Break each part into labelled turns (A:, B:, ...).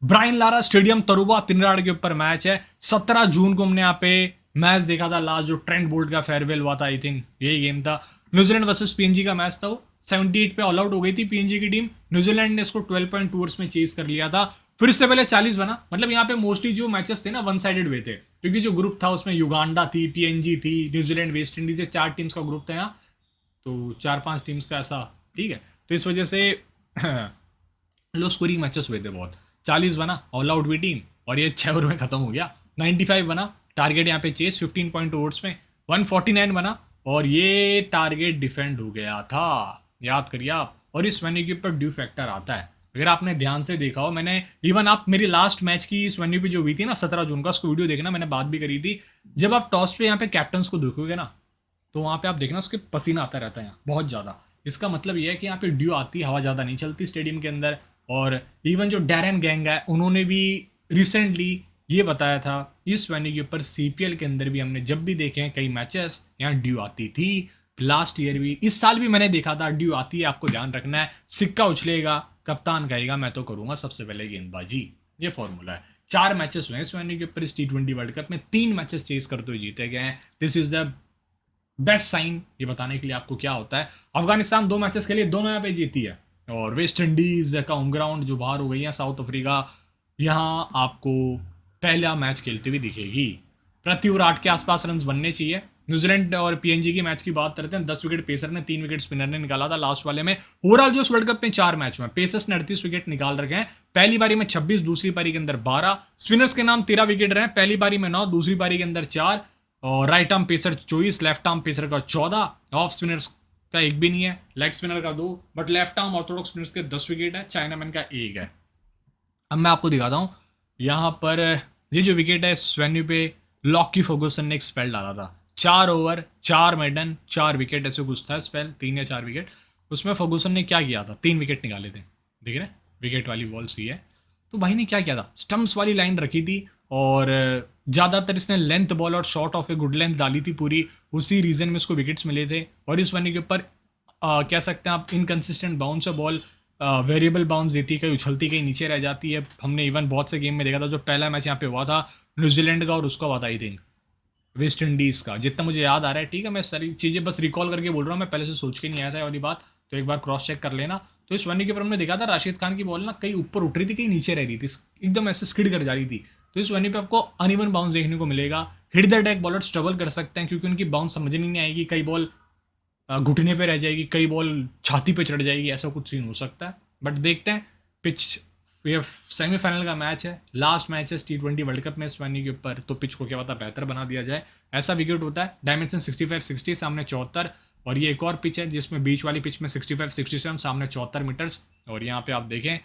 A: Brian Lara stadium तरुबा तिनराड़ के ऊपर match है। 17 जून को हमने यहाँ पे मैच देखा था लास्ट, जो ट्रेंट बोल्ट का फेयरवेल हुआ था, आई थिंक यही गेम था। न्यूजीलैंड वर्सेस पीएनजी का मैच था वो। 78 पे ऑल आउट हो गई थी पीएनजी की टीम। न्यूजीलैंड ने इसको 12.2 ओवर्स में चेस कर लिया था। फिर इससे पहले 40 बना। मतलब यहाँ पे मोस्टली जो मैचेस थे ना वन साइडेड वे थे, क्योंकि जो ग्रुप था उसमें युगांडा थी, पीएनजी थी, न्यूजीलैंड, वेस्ट इंडीज, 4 टीम्स का ग्रुप था यहाँ। तो 4-5 टीम्स का ऐसा, ठीक है। तो इस वजह से लो स्कोरिंग मैचेस हुए थे बहुत। 40 बना, ऑल आउट हुई टीम, और ये 6 ओवर में खत्म हो गया। 95 बना, टारगेट यहाँ पे चेस 15 पॉइंट ओवर्स में। 149 बना, और ये टारगेट डिफेंड हो गया था, याद करिए आप। और इस वेन्यू के ऊपर ड्यू फैक्टर आता है, अगर आपने ध्यान से देखा हो। मैंने इवन आप मेरी लास्ट मैच की इस वेन्यू पे जो हुई थी ना 17 जून का, उसको वीडियो देखना, मैंने बात भी करी थी। जब आप टॉस पे यहाँ पे कैप्टन्स को देखोगे ना, तो वहाँ पे आप देखना उसके पसीना आता रहता है यहाँ बहुत ज़्यादा। इसका मतलब ये है कि यहाँ पे ड्यू आती, हवा ज़्यादा नहीं चलती स्टेडियम के अंदर। और इवन जो डैरन गैंग है, उन्होंने भी रिसेंटली ये बताया था, इस वेन्यू के ऊपर सीपीएल के अंदर भी हमने जब भी देखे हैं कई मैचेस, यहाँ ड्यू आती थी। लास्ट ईयर भी, इस साल भी मैंने देखा था, ड्यू आती है। आपको ध्यान रखना है, सिक्का उछलेगा, कप्तान कहेगा मैं तो करूंगा सबसे पहले गेंदबाजी। ये फॉर्मूला है। 4 मैचेस हुए हैं इस वेन्यू के ऊपर इस T20 वर्ल्ड कप में, 3 मैचेस चेस करते हुए जीते गए हैं। This is the best sign, ये बताने के लिए आपको क्या होता है। अफगानिस्तान 2 मैचेस के लिए दोनों यहाँ पे जीती है, और वेस्ट इंडीज का होम ग्राउंड जो बाहर हो गई है, साउथ अफ्रीका, यहाँ आपको पहला मैच खेलते हुए दिखेगी। प्रति ओवर 8 के आसपास रन बनने चाहिए। न्यूजीलैंड और पीएनजी की मैच की बात करते हैं, 10 विकेट पेसर ने, 3 विकेट स्पिनर ने निकाला था लास्ट वाले में। ओवरऑल जो इस वर्ल्ड कप में 4 मैच हुए, पेसर्स ने 38 विकेट निकाल रखे हैं। पहली बारी में 26, दूसरी पारी के अंदर 12। स्पिनर्स के नाम 13 विकेट रहे, पहली बारी में 9, दूसरी पारी के अंदर 4। और right arm pacer 24, left arm pacer का 14, ऑफ स्पिनर्स का एक भी नहीं है, लेग स्पिनर का 2, but left arm Orthodox spinners के 10 विकेट है, चाइनामैन का 1 है। अब मैं आपको दिखाता हूँ यहाँ पर, ये जो विकेट है इस वेन्यू पे लॉकी फर्गुसन ने एक स्पेल डाला था। 4 ओवर 4 मेडन 4 विकेट, ऐसे कुछ था स्पेल, 3 या 4 विकेट। उसमें फर्गुसन ने क्या किया था, 3 विकेट निकाले थे। देख रहे हैं, विकेट वाली बॉल सी है। तो भाई ने क्या किया था, स्टम्प्स वाली लाइन रखी थी, और ज़्यादातर इसने लेंथ बॉल और short of a good length डाली थी पूरी। उसी रीजन में इसको विकेट्स मिले थे। और इस वेन्यू के ऊपर कह सकते हैं आप, इनकन्सिस्टेंट बाउंस है बॉल, वेरिएबल बाउंस देती है, कहीं उछलती कहीं नीचे रह जाती है। हमने इवन बहुत से गेम में देखा था। जो पहला मैच यहाँ पे हुआ था न्यूजीलैंड का, और उसका हुआ था आई थिंक वेस्ट इंडीज़ का, जितना मुझे याद आ रहा है। ठीक है, मैं सारी चीज़ें बस रिकॉल करके बोल रहा हूँ, मैं पहले से सोच के नहीं आया था वाली बात, तो एक बार क्रॉस चेक कर लेना। तो इस वेन्यू के ऊपर हमने देखा था राशिद खान की बॉल ना कहीं ऊपर उठ रही थी, कहीं नीचे रह रही थी, एकदम ऐसे स्किड कर जा रही थी। तो इस वेन्यू पे आपको अनइवन बाउंस देखने को मिलेगा। Hit the deck bowler struggle कर सकते हैं, क्योंकि उनकी बाउंस समझ नहीं आएगी। कई बॉल घुटने पे रह जाएगी, कई बॉल छाती पे चढ़ जाएगी, ऐसा कुछ सीन हो सकता है। बट देखते हैं। पिच, ये सेमीफाइनल का मैच है, लास्ट मैच है T20 वर्ल्ड कप में इस वेन्यू के ऊपर, तो पिच को क्या पता बेहतर बना दिया जाए। ऐसा विकेट होता है, डायमेंशन 65-60, सामने 74। और ये एक और पिच है जिसमें बीच वाली पिच में 65-67, सामने 74 मीटर्स। और यहाँ पे आप देखें,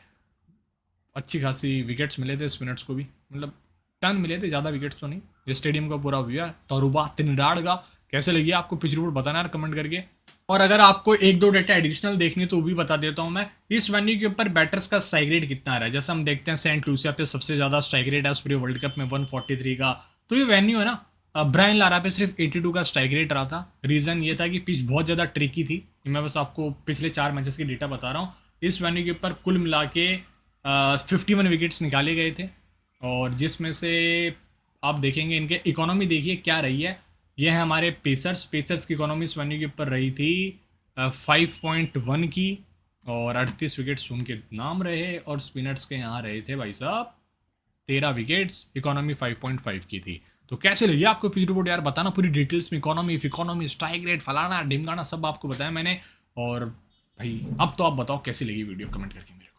A: अच्छी खासी विकेट्स मिले थे स्पिनर्स को भी, मतलब टन मिले थे, ज़्यादा विकेट्स तो नहीं। ये स्टेडियम का पूरा व्यू है तोरुबा तिनराड़ का। कैसे लगी आपको पिच रिपोर्ट, बताना यार कमेंट करके। और अगर आपको 1-2 डेटा एडिशनल देखनी तो वो भी बता देता हूँ मैं। इस वेन्यू के ऊपर बैटर्स का स्ट्राइक रेट कितना आ रहा है, जैसे हम देखते हैं सेंट लूसिया पे सबसे ज़्यादा स्ट्राइक रेट है उस पूरे वर्ल्ड कप में, 143 का। तो ये वेन्यू है ना, ब्रायन लारा पे सिर्फ 82 का स्ट्राइक रेट रहा था। रीज़न ये था कि पिच बहुत ज़्यादा ट्रिकी थी। मैं बस आपको पिछले 4 मैचेस की डेटा बता रहा हूँ। इस वेन्यू के ऊपर कुल मिला के 51 विकेट्स निकाले गए थे, और जिसमें से आप देखेंगे इनके इकोनॉमी देखिए क्या रही है। ये है हमारे पेसर्स की इकोनॉमी इस वेन्यू के ऊपर रही थी 5.1 की, और 38 विकेट्स उनके नाम रहे। और स्पिनर्स के यहाँ रहे थे भाई साहब 13 विकेट्स, इकोनॉमी 5.5 की थी। तो कैसे लगी आपको पिच रिपोर्ट यार, बताना पूरी डिटेल्स में, इकोनॉमी स्ट्राइक रेट फलाना ढिमकाना सब आपको बताया मैंने। और भाई अब तो आप बताओ कैसी लगी वीडियो, कमेंट करके मेरे को।